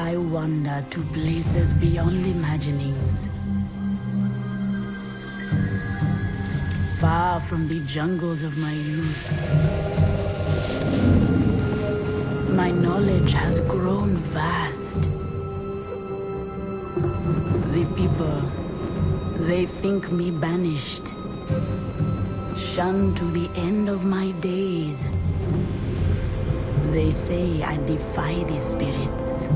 I wander to places beyond imaginings. Far from the jungles of my youth. My knowledge has grown vast. The people, they think me banished. Shunned to the end of my days. They say I defy the spirits.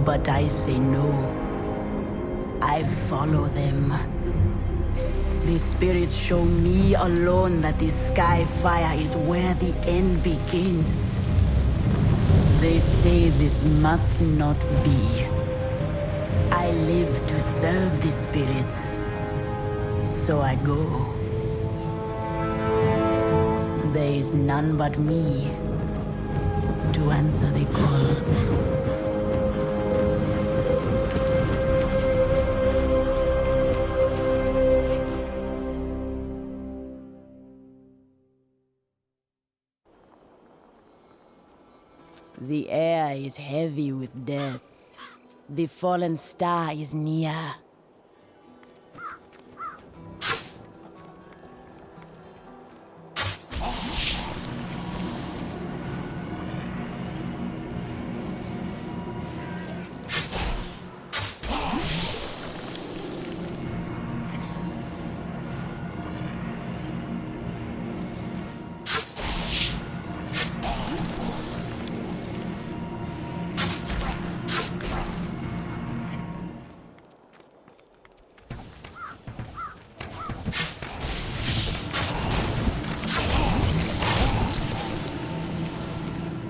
But I say no. I follow them. The spirits show me alone that the sky fire is where the end begins. They say this must not be. I live to serve the spirits. So I go. There is none but me to answer the call. The air is heavy with death. The fallen star is near.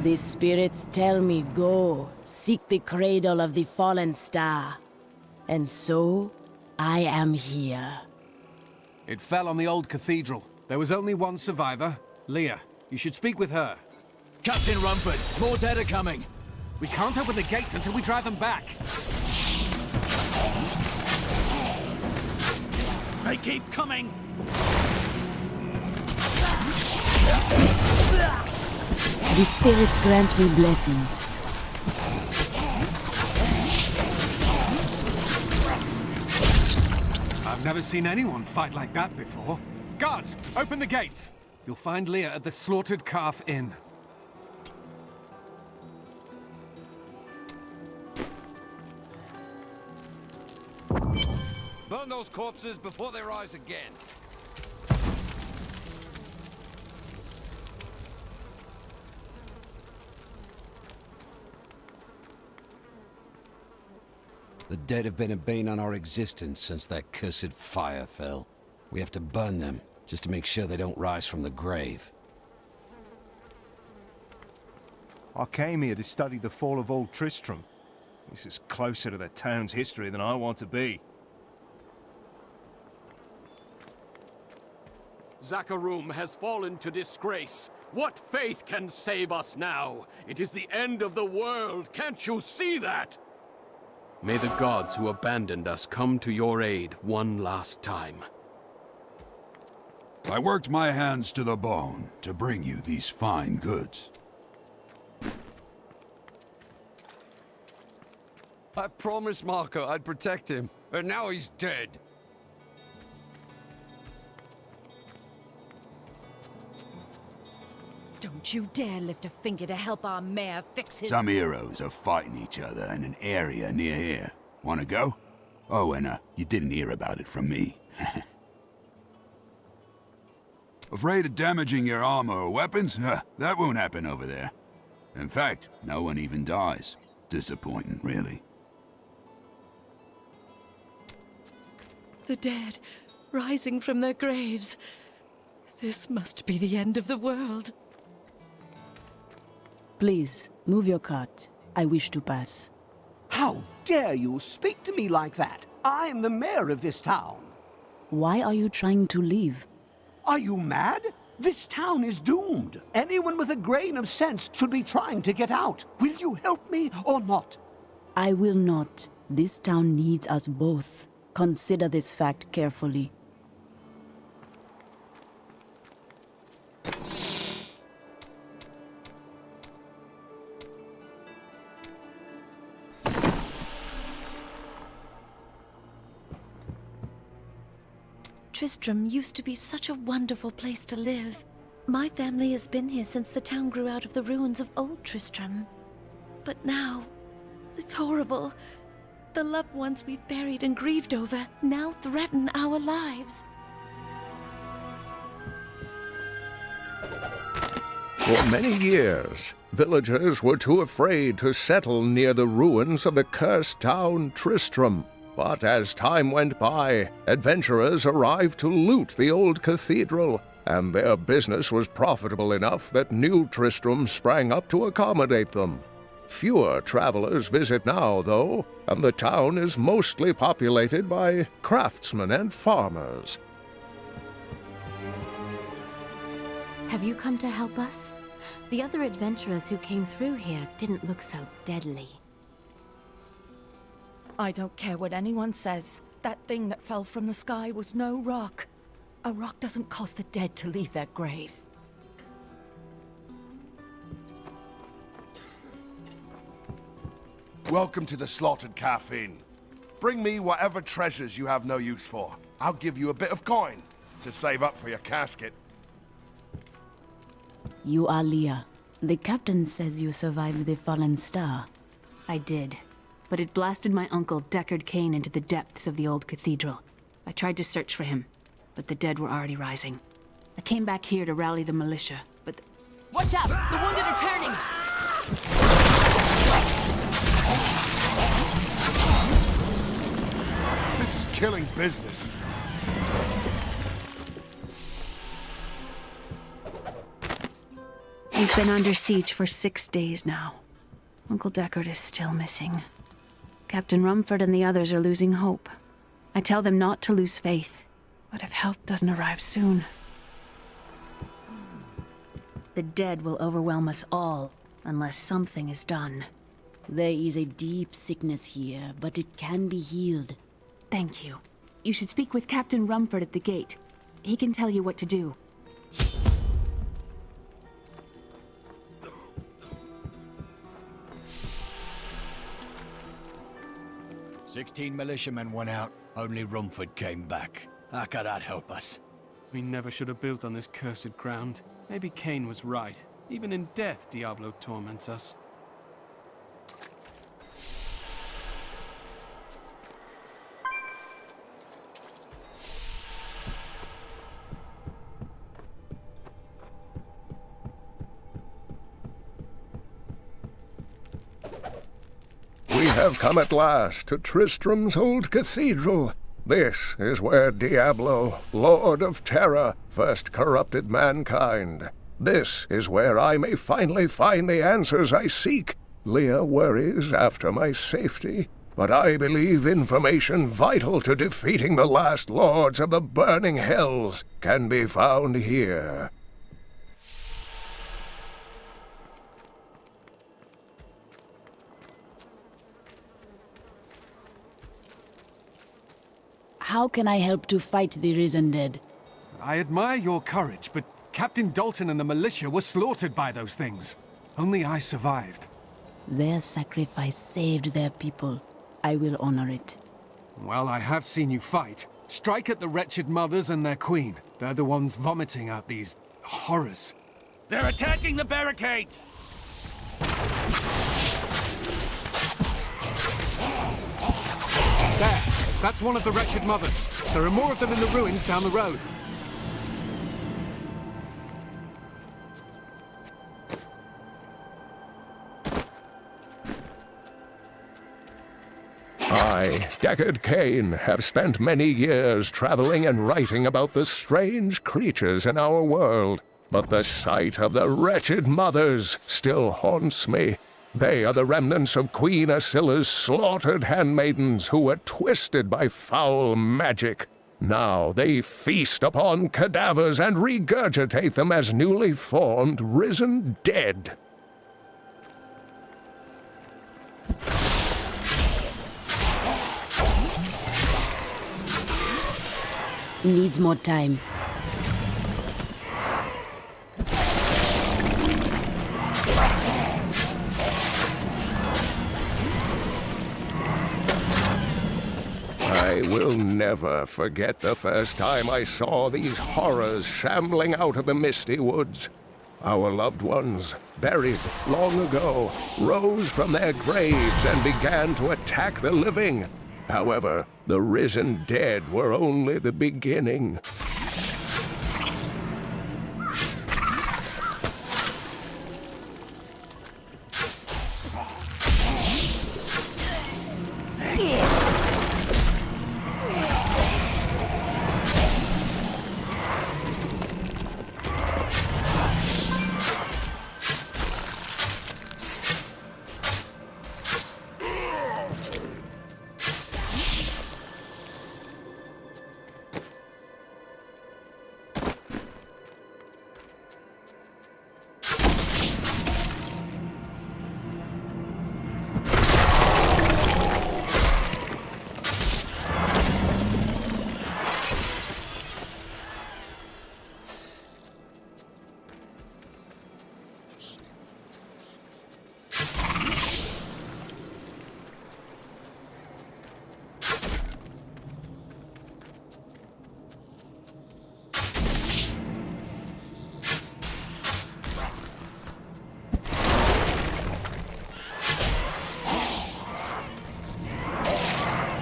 The spirits tell me go, seek the cradle of the fallen star. And so, I am here. It fell on the old cathedral. There was only one survivor, Leah. You should speak with her. Captain Rumford, more dead are coming. We can't open the gates until we drive them back. They keep coming! The spirits grant me blessings. I've never seen anyone fight like that before. Guards, open the gates! You'll find Leah at the Slaughtered Calf Inn. Burn those corpses before they rise again. The dead have been a bane on our existence since that cursed fire fell. We have to burn them, just to make sure they don't rise from the grave. I came here to study the fall of Old Tristram. This is closer to the town's history than I want to be. Zakharum has fallen to disgrace. What faith can save us now? It is the end of the world. Can't you see that? May the gods who abandoned us come to your aid one last time. I worked my hands to the bone to bring you these fine goods. I promised Marco I'd protect him, and now he's dead. Don't you dare lift a finger to help our mayor fix his— Some heroes are fighting each other in an area near here. Wanna go? Oh, and you didn't hear about it from me. Afraid of damaging your armor or weapons? That won't happen over there. In fact, no one even dies. Disappointing, really. The dead, rising from their graves. This must be the end of the world. Please, move your cart. I wish to pass. How dare you speak to me like that? I am the mayor of this town. Why are you trying to leave? Are you mad? This town is doomed. Anyone with a grain of sense should be trying to get out. Will you help me or not? I will not. This town needs us both. Consider this fact carefully. Tristram used to be such a wonderful place to live. My family has been here since the town grew out of the ruins of old Tristram. But now, it's horrible. The loved ones we've buried and grieved over now threaten our lives. For many years, villagers were too afraid to settle near the ruins of the cursed town Tristram. But as time went by, adventurers arrived to loot the old cathedral, and their business was profitable enough that new Tristram sprang up to accommodate them. Fewer travelers visit now, though, and the town is mostly populated by craftsmen and farmers. Have you come to help us? The other adventurers who came through here didn't look so deadly. I don't care what anyone says. That thing that fell from the sky was no rock. A rock doesn't cause the dead to leave their graves. Welcome to the Slaughtered Calf Inn. Bring me whatever treasures you have no use for. I'll give you a bit of coin to save up for your casket. You are Leah. The captain says you survived the fallen star. I did, but it blasted my uncle Deckard Cain into the depths of the old cathedral. I tried to search for him, but the dead were already rising. I came back here to rally the militia, but... Watch out! The wounded are turning! This is killing business. We've been under siege for 6 days now. Uncle Deckard is still missing. Captain Rumford and the others are losing hope. I tell them not to lose faith, but if help doesn't arrive soon... The dead will overwhelm us all, unless something is done. There is a deep sickness here, but it can be healed. Thank you. You should speak with Captain Rumford at the gate. He can tell you what to do. 16 militiamen went out. Only Rumford came back. How could that help us? We never should have built on this cursed ground. Maybe Cain was right. Even in death, Diablo torments us. We have come at last to Tristram's old cathedral. This is where Diablo, Lord of Terror, first corrupted mankind. This is where I may finally find the answers I seek. Leah worries after my safety, but I believe information vital to defeating the last lords of the burning hells can be found here. How can I help to fight the risen dead? I admire your courage, but Captain Dalton and the militia were slaughtered by those things. Only I survived. Their sacrifice saved their people. I will honor it. Well, I have seen you fight. Strike at the wretched mothers and their queen. They're the ones vomiting out these horrors. They're attacking the barricades! There! That's one of the wretched mothers. There are more of them in the ruins down the road. I, Deckard Cain, have spent many years traveling and writing about the strange creatures in our world. But the sight of the wretched mothers still haunts me. They are the remnants of Queen Asilla's slaughtered handmaidens who were twisted by foul magic. Now they feast upon cadavers and regurgitate them as newly formed, risen dead. Needs more time. I I will never forget the first time I saw these horrors shambling out of the misty woods. Our loved ones, buried long ago, rose from their graves and began to attack the living. However, the risen dead were only the beginning.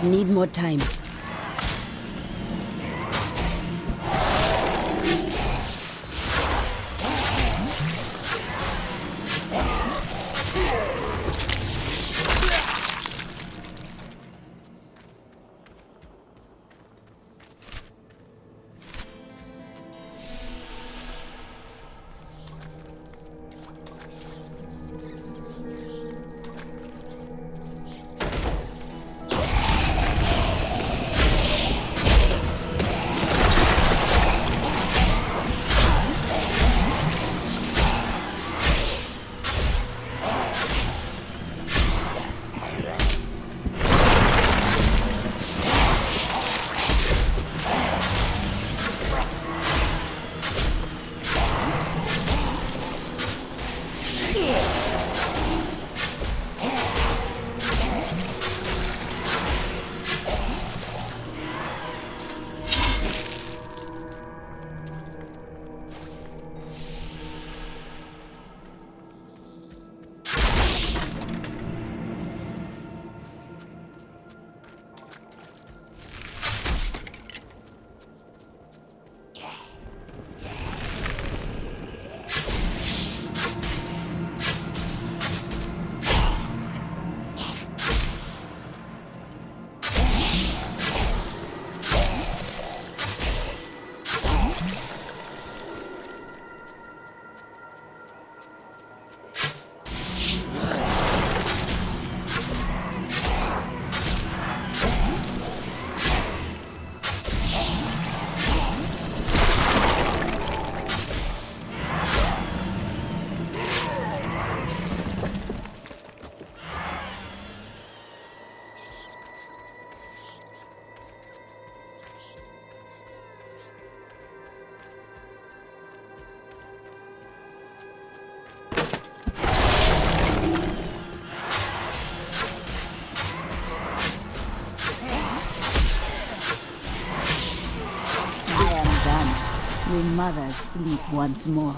Need more time. We mothers sleep once more.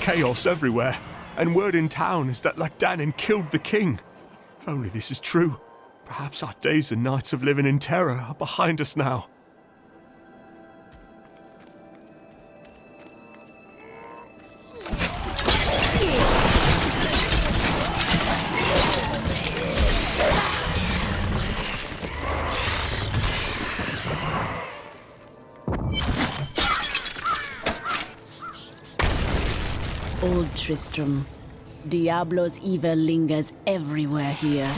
chaos everywhere, and word in town is that Lacdanin killed the king. If only this is true, perhaps our days and nights of living in terror are behind us now. Old Tristram. Diablo's evil lingers everywhere here.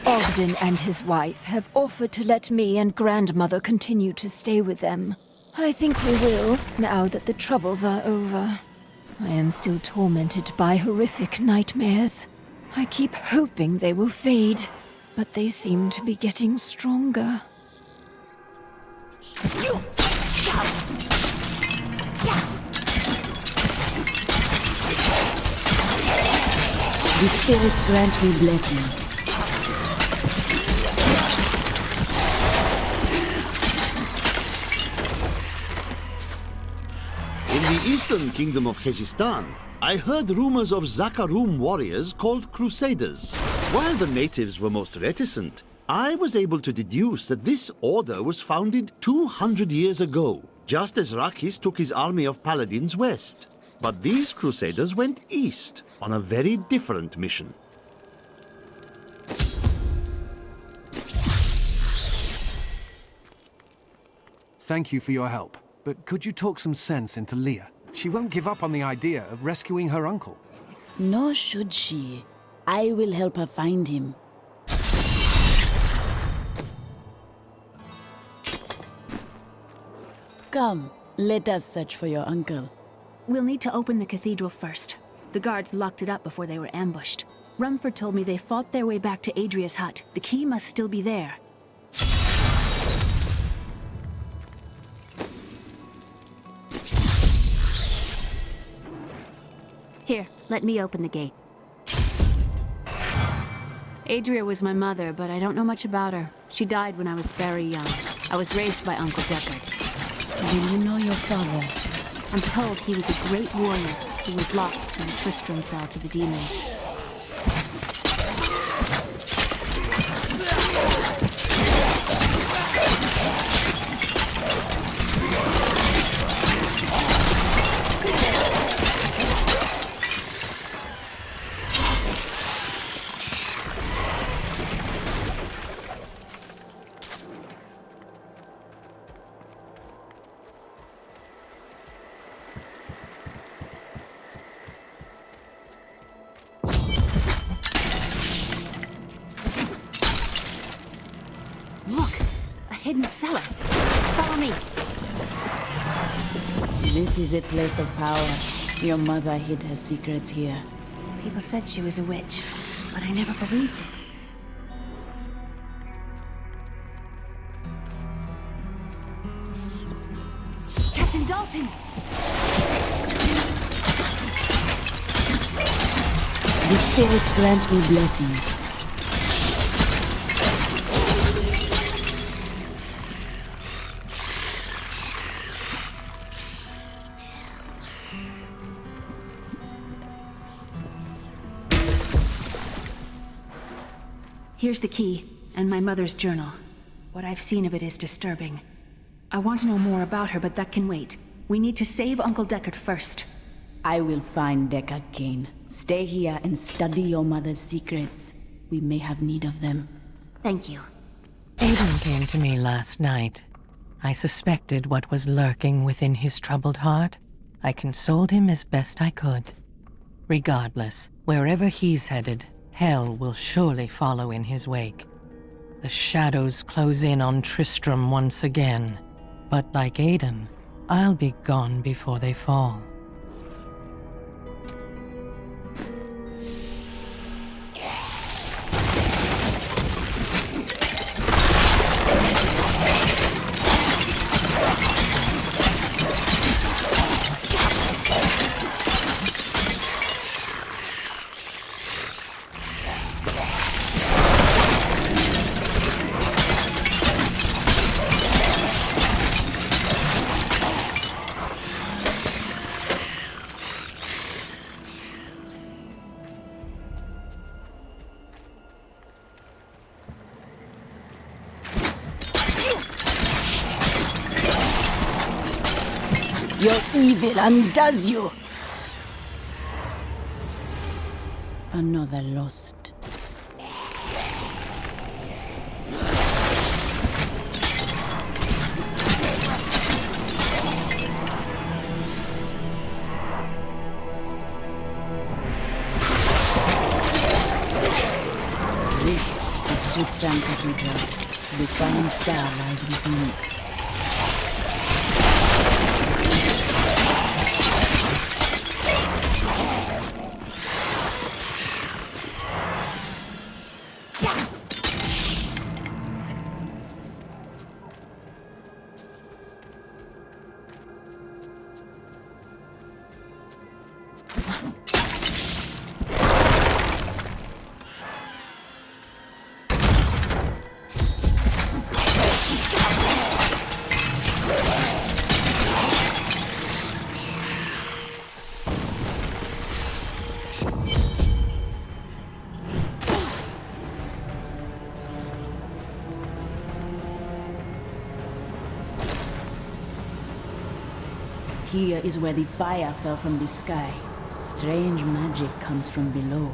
Ogden and his wife have offered to let me and grandmother continue to stay with them. I think we will, now that the troubles are over. I am still tormented by horrific nightmares. I keep hoping they will fade, but they seem to be getting stronger. The spirits grant me blessings. In the eastern kingdom of Khezistan, I heard rumors of Zakarum warriors called Crusaders. While the natives were most reticent, I was able to deduce that this order was founded 200 years ago, just as Rakis took his army of paladins west. But these Crusaders went east on a very different mission. Thank you for your help. But could you talk some sense into Leah? She won't give up on the idea of rescuing her uncle. Nor should she. I will help her find him. Come, let us search for your uncle. We'll need to open the cathedral first. The guards locked it up before they were ambushed. Rumford told me they fought their way back to Adria's hut. The key must still be there. Here, let me open the gate. Adria was my mother, but I don't know much about her. She died when I was very young. I was raised by Uncle Deckard. Do you know your father? I'm told he was a great warrior who was lost when Tristram fell to the demons. Hidden cellar. Follow me. This is a place of power. Your mother hid her secrets here. People said she was a witch, but I never believed it. Captain Dalton! The spirits grant me blessings. Here's the key, and my mother's journal. What I've seen of it is disturbing. I want to know more about her, but that can wait. We need to save Uncle Deckard first. I will find Deckard, Kane. Stay here and study your mother's secrets. We may have need of them. Thank you. Aiden came to me last night. I suspected what was lurking within his troubled heart. I consoled him as best I could. Regardless, wherever he's headed, hell will surely follow in his wake. The shadows close in on Tristram once again. But like Aiden, I'll be gone before they fall. Your evil undoes you! Another lost. This is Tristram Cathedral. The fine star lies within. Here is where the fire fell from the sky. Strange magic comes from below.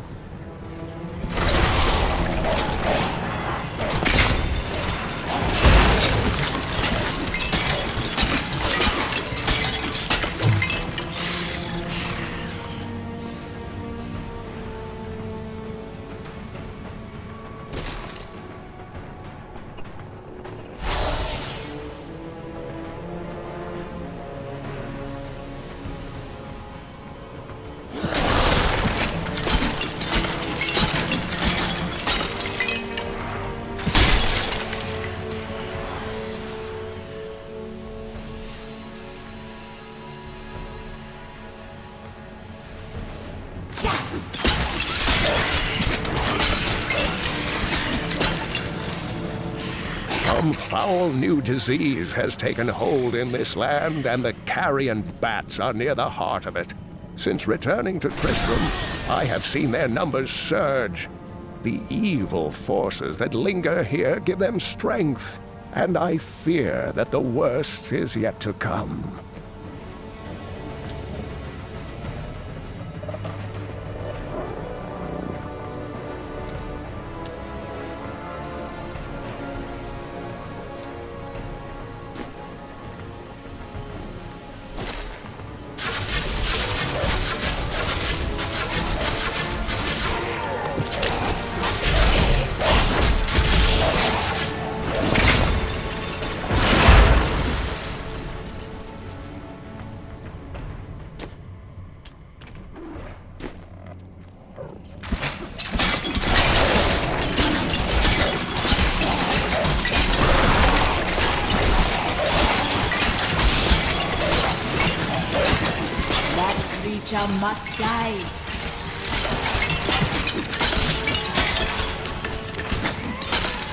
Some foul new disease has taken hold in this land, and the carrion bats are near the heart of it. Since returning to Tristram, I have seen their numbers surge. The evil forces that linger here give them strength, and I fear that the worst is yet to come. Creature must die.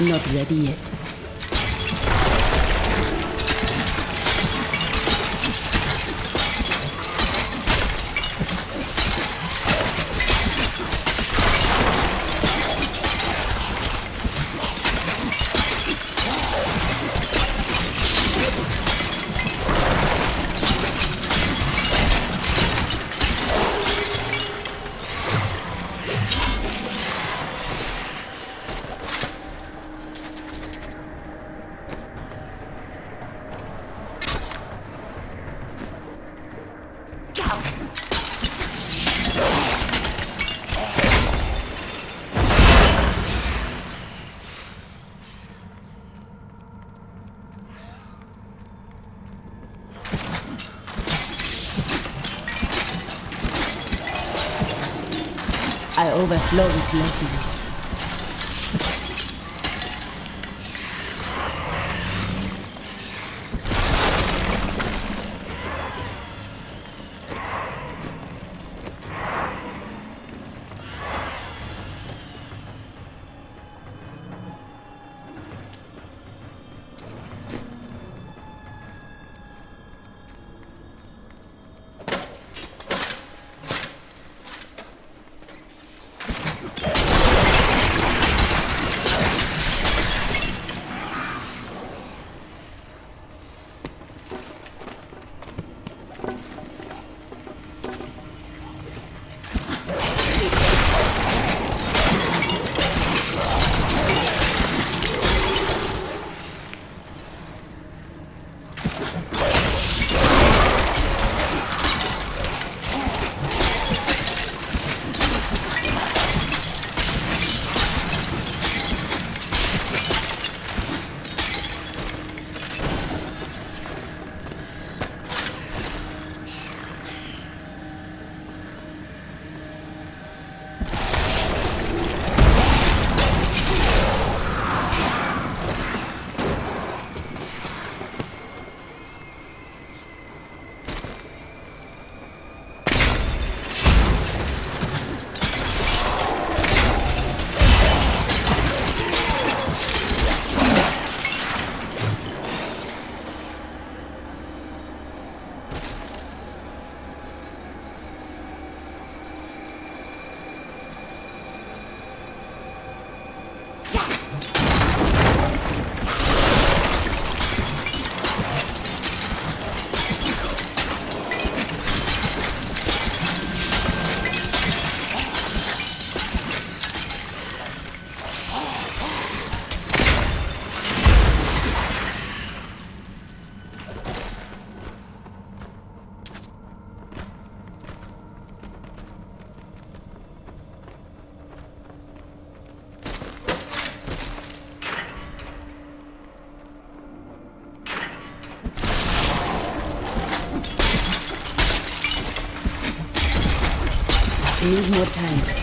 Not ready yet. I overflow with blessings. Need more time.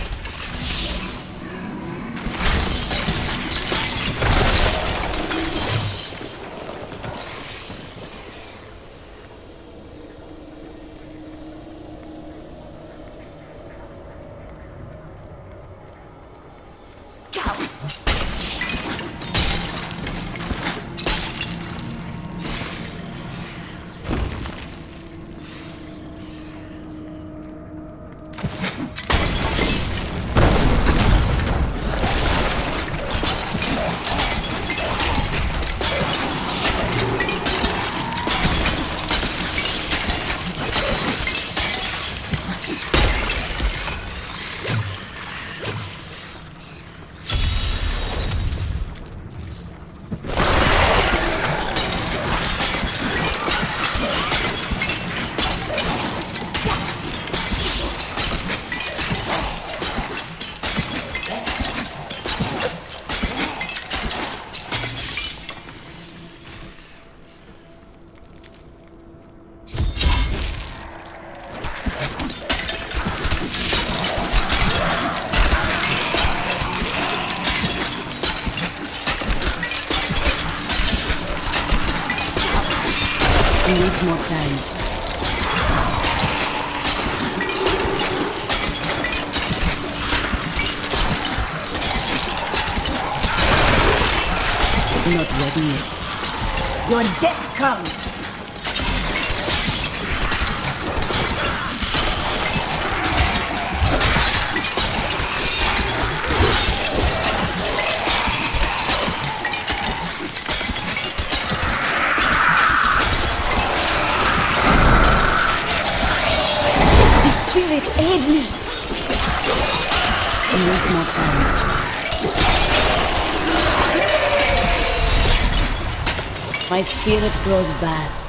Needs more time. Not ready yet. Your death comes! Spirits aid me! Needs more time. My spirit grows vast.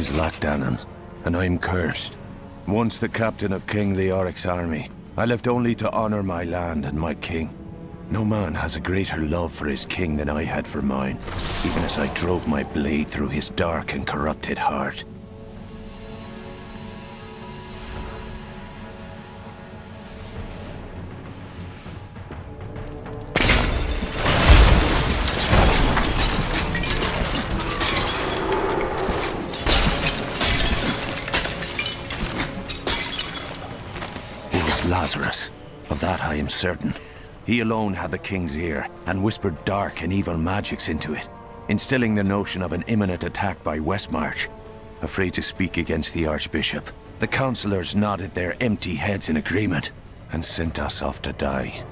is Lachdanon, and I'm cursed. Once the captain of King Leoric's army, I left only to honor my land and my king. No man has a greater love for his king than I had for mine, even as I drove my blade through his dark and corrupted heart. It was Lazarus. Of that I am certain. He alone had the king's ear, and whispered dark and evil magics into it, instilling the notion of an imminent attack by Westmarch. Afraid to speak against the Archbishop, the councillors nodded their empty heads in agreement, and sent us off to die.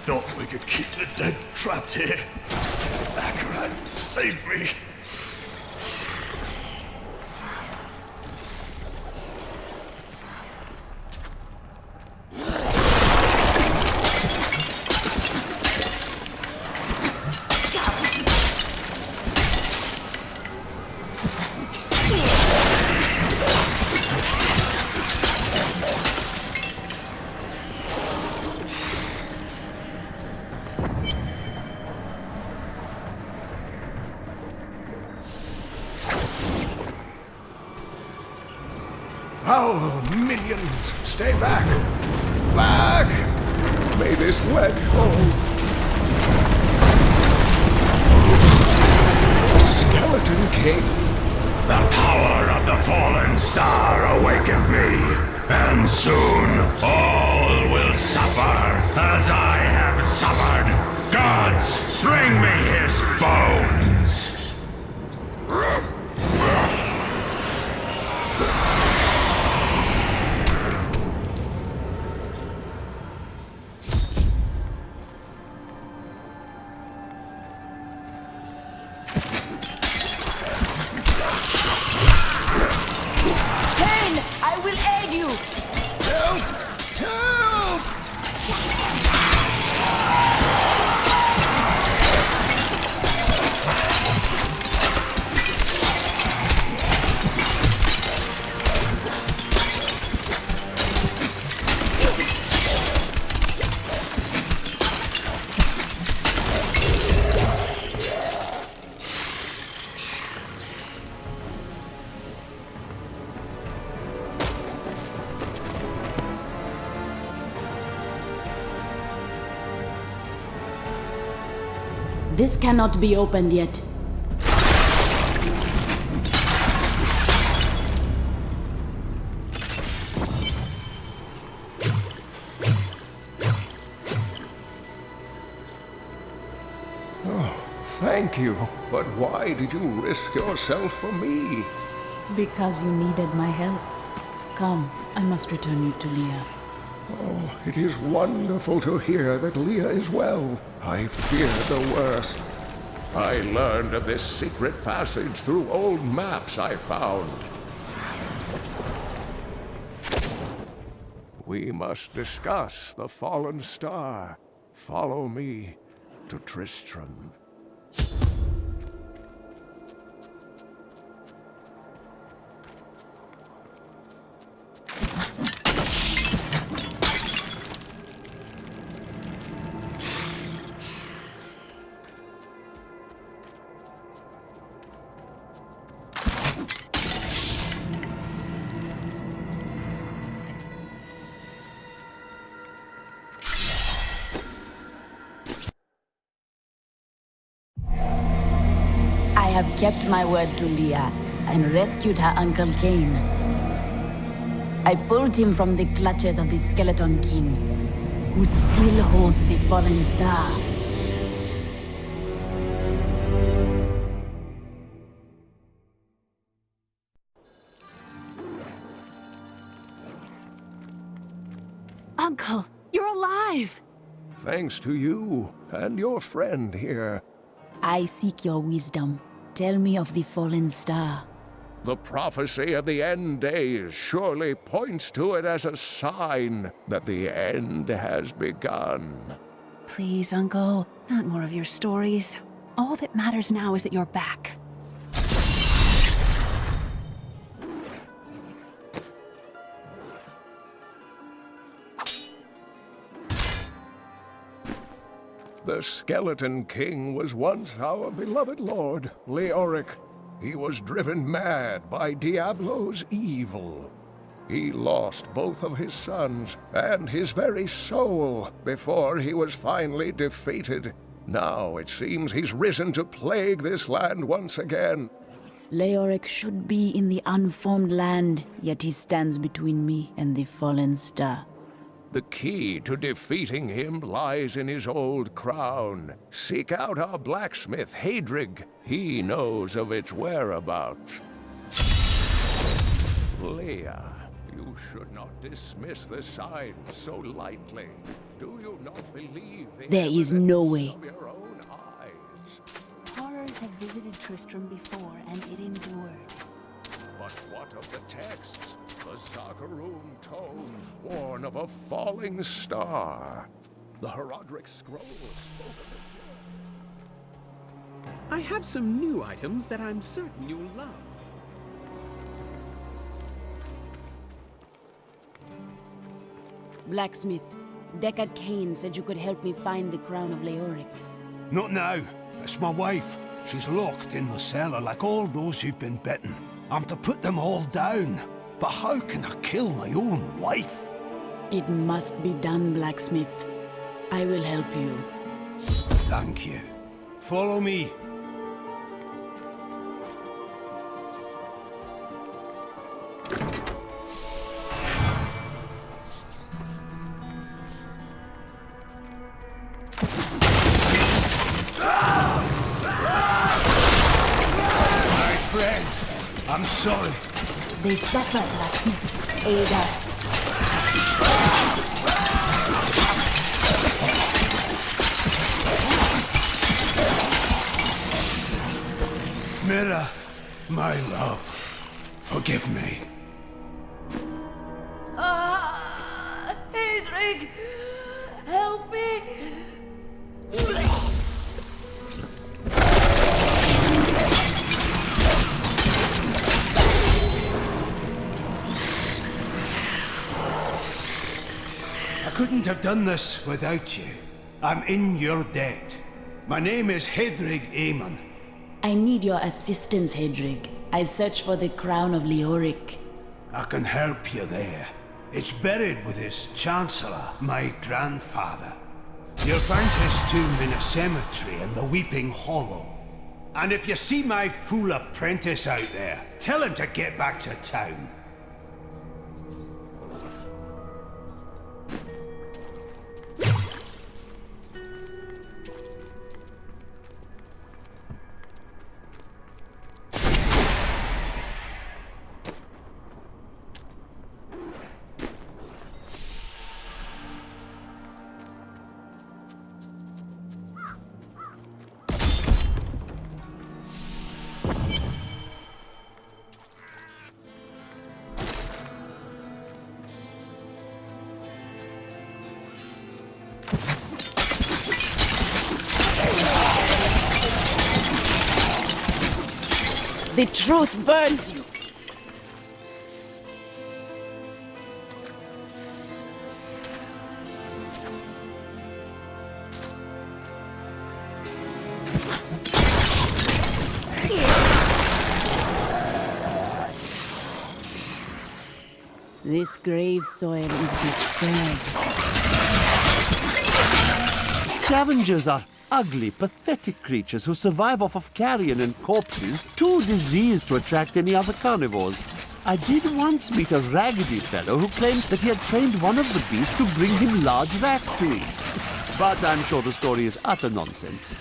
Thought we could keep the dead trapped here. Akarat, save me. Foul minions, stay back! Back! May this wedge hold. The Skeleton King. The power of the fallen star awakened me, and soon all will suffer as I have suffered. Gods, bring me his bones! I will aid you! Help! Help! This cannot be opened yet. Oh, thank you. But why did you risk yourself for me? Because you needed my help. Come, I must return you to Leah. Oh, it is wonderful to hear that Leah is well. I feared the worst. I learned of this secret passage through old maps I found. We must discuss the fallen star. Follow me to Tristram. have kept my word to Leah and rescued her Uncle Cain. I pulled him from the clutches of the Skeleton King, who still holds the fallen star. Uncle, you're alive! Thanks to you and your friend here. I seek your wisdom. Tell me of the fallen star. The prophecy of the end days surely points to it as a sign that the end has begun. Please, Uncle, not more of your stories. All that matters now is that you're back. The Skeleton King was once our beloved lord, Leoric. He was driven mad by Diablo's evil. He lost both of his sons and his very soul before he was finally defeated. Now it seems he's risen to plague this land once again. Leoric should be in the unformed land, yet he stands between me and the fallen star. The key to defeating him lies in his old crown. Seek out our blacksmith, Hadrig. He knows of its whereabouts. Leah, you should not dismiss the signs so lightly. Do you not believe There is no way. of your own eyes? Horrors have visited Tristram before, and it endured. But what of the texts? The Zakarum tomes warn of a falling star. The Herodric scrolls spoke of it. I have some new items that I'm certain you'll love. Blacksmith, Deckard Cain said you could help me find the crown of Leoric. Not now. It's my wife. She's locked in the cellar like all those who've been bitten. I'm to put them all down. But how can I kill my own wife? It must be done, Blacksmith. I will help you. Thank you. Follow me. My friends, I'm sorry. They suffer, Blacksmith. Aid us. Mira, my love, forgive me. Hadrig, help me. I couldn't have done this without you. I'm in your debt. My name is Hadrig Aemon. I need your assistance, Hadrig. I search for the crown of Leoric. I can help you there. It's buried with his Chancellor, my grandfather. You'll find his tomb in a cemetery in the Weeping Hollow. And if you see my fool apprentice out there, tell him to get back to town. The truth burns you. This grave soil is disturbed. Scavengers are ugly, pathetic creatures who survive off of carrion and corpses, too diseased to attract any other carnivores. I did once meet a raggedy fellow who claimed that he had trained one of the beasts to bring him large rats to eat. But I'm sure the story is utter nonsense.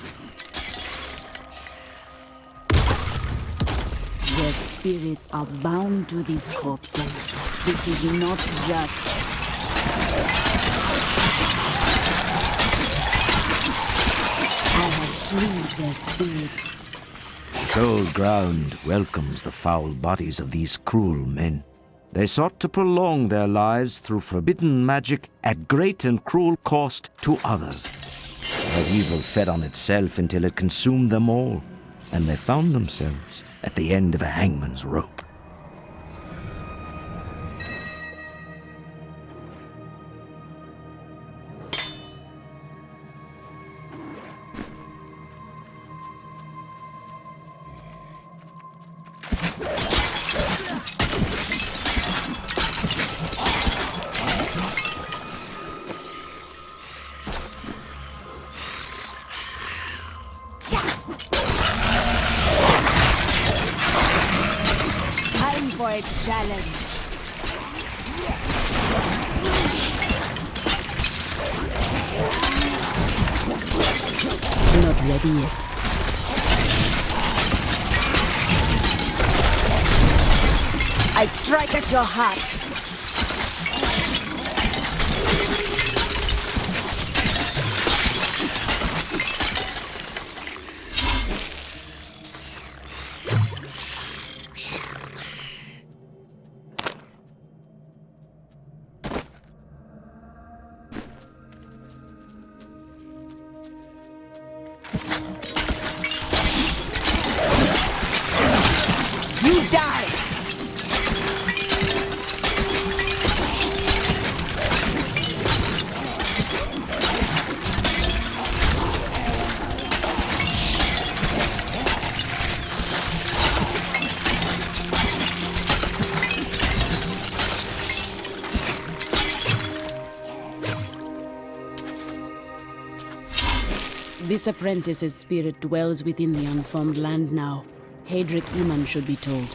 Their spirits are bound to these corpses. This is not just. I have freed their spirits. Troll ground welcomes the foul bodies of these cruel men. They sought to prolong their lives through forbidden magic at great and cruel cost to others. But evil fed on itself until it consumed them all, and they found themselves at the end of a hangman's rope. Time for a challenge. Not ready yet. I strike at your heart. You die! This apprentice's spirit dwells within the unformed land now. Hadric Iman should be told.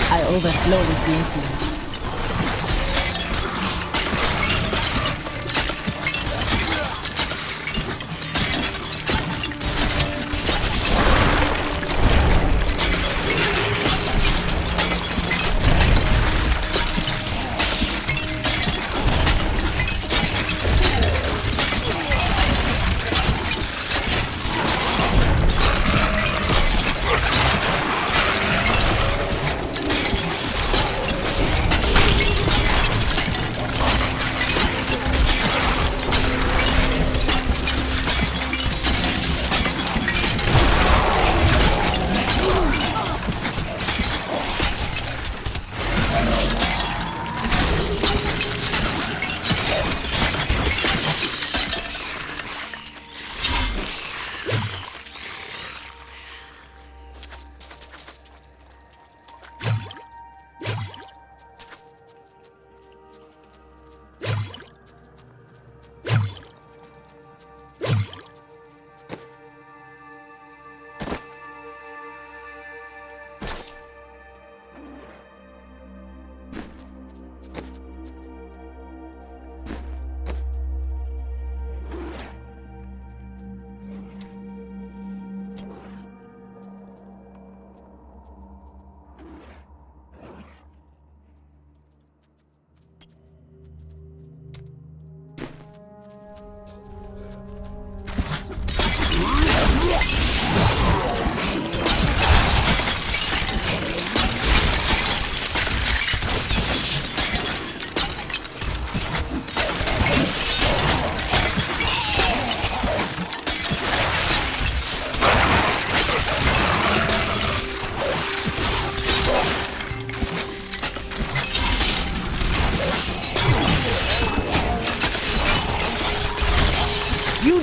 I overflow with blessings.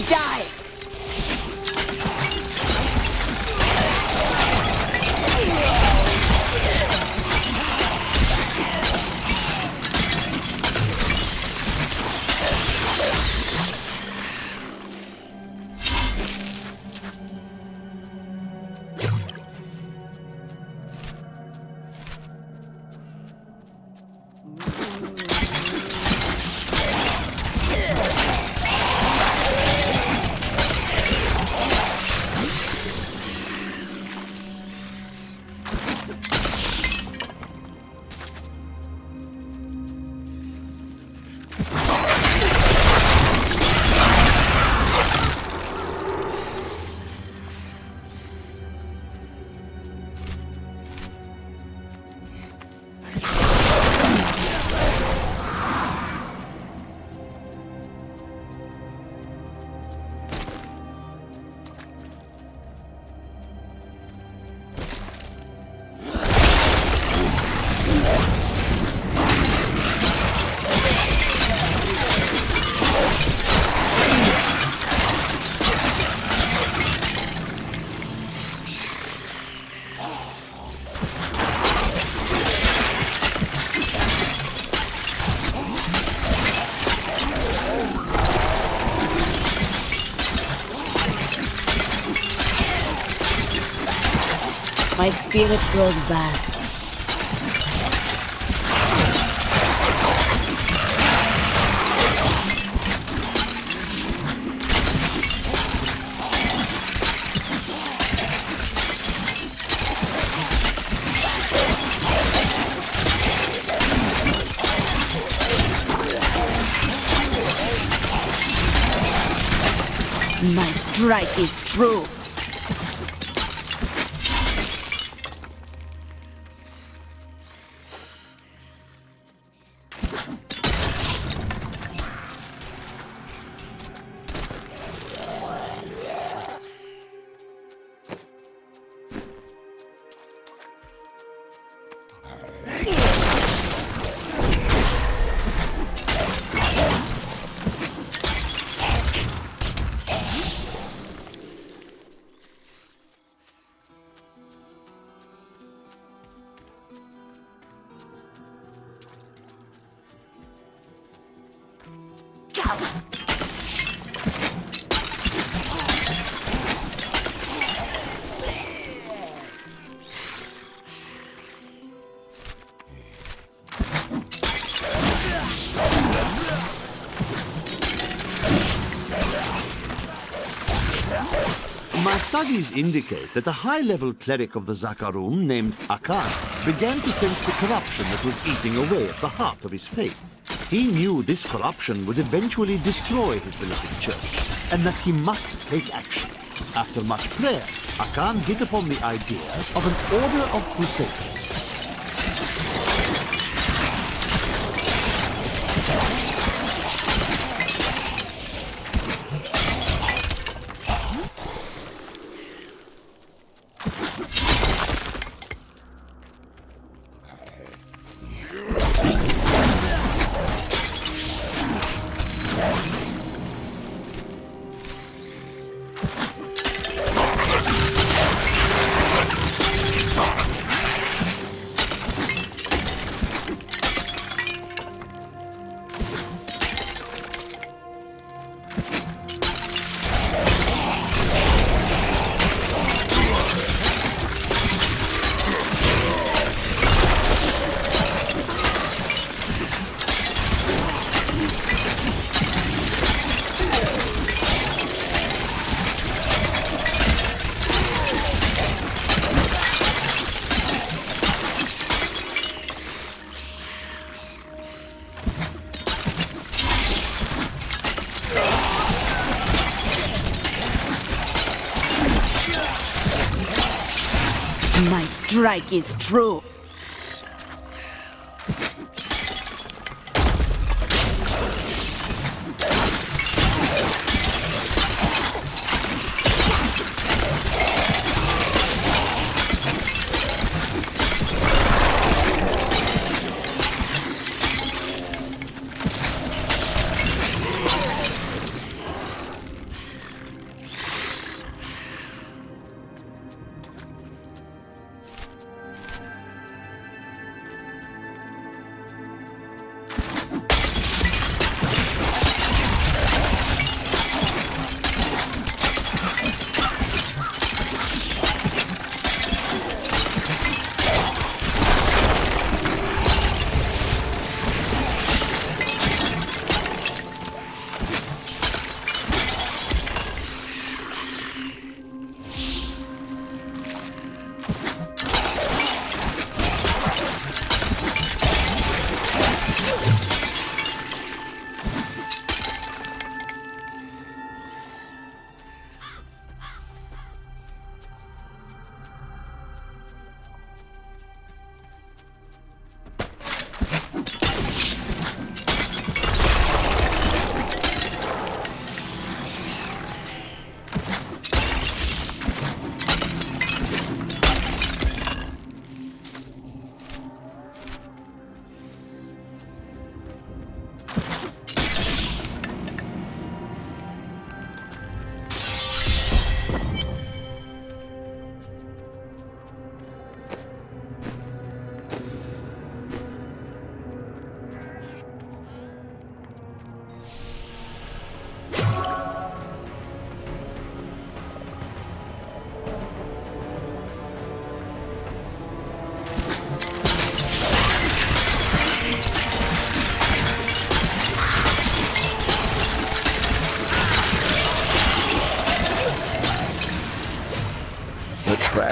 die! My spirit grows vast. My strike is true. My studies indicate that a high-level cleric of the Zakarum named Akan began to sense the corruption that was eating away at the heart of his faith. He knew this corruption would eventually destroy his beloved church, and that he must take action. After much prayer, Akan hit upon the idea of an order of crusaders. My strike is true.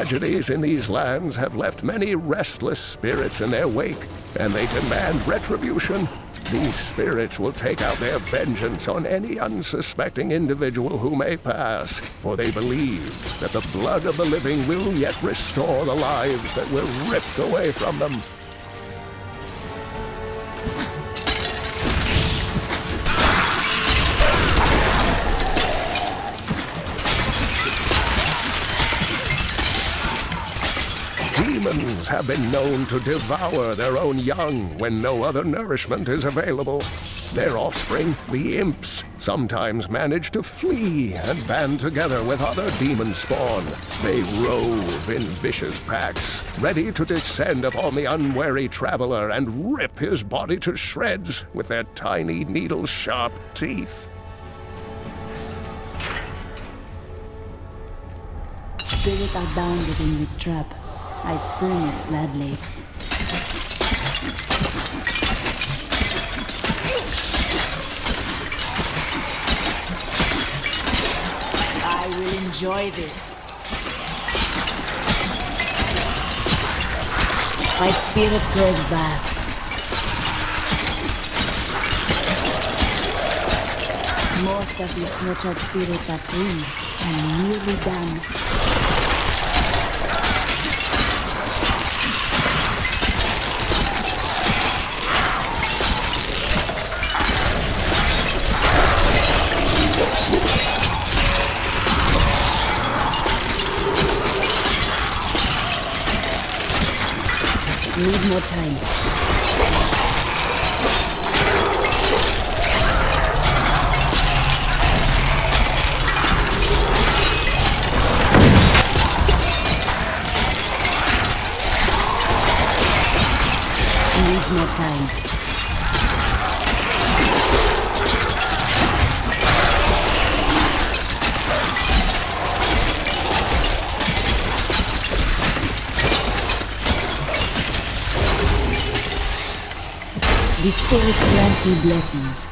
tragedies in these lands have left many restless spirits in their wake, and they demand retribution. These spirits will take out their vengeance on any unsuspecting individual who may pass, for they believe that the blood of the living will yet restore the lives that were ripped away from them. Demons have been known to devour their own young when no other nourishment is available. Their offspring, the imps, sometimes manage to flee and band together with other demon spawn. They rove in vicious packs, ready to descend upon the unwary traveler and rip his body to shreds with their tiny needle-sharp teeth. Spirits are bound within this trap. I spurn it gladly. I will enjoy this. My spirit grows vast. Most of these tortured spirits are free and nearly done. Need more time. Needs more time. The spirits grant me blessings.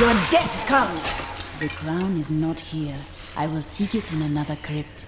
Your death comes! The crown is not here. I will seek it in another crypt.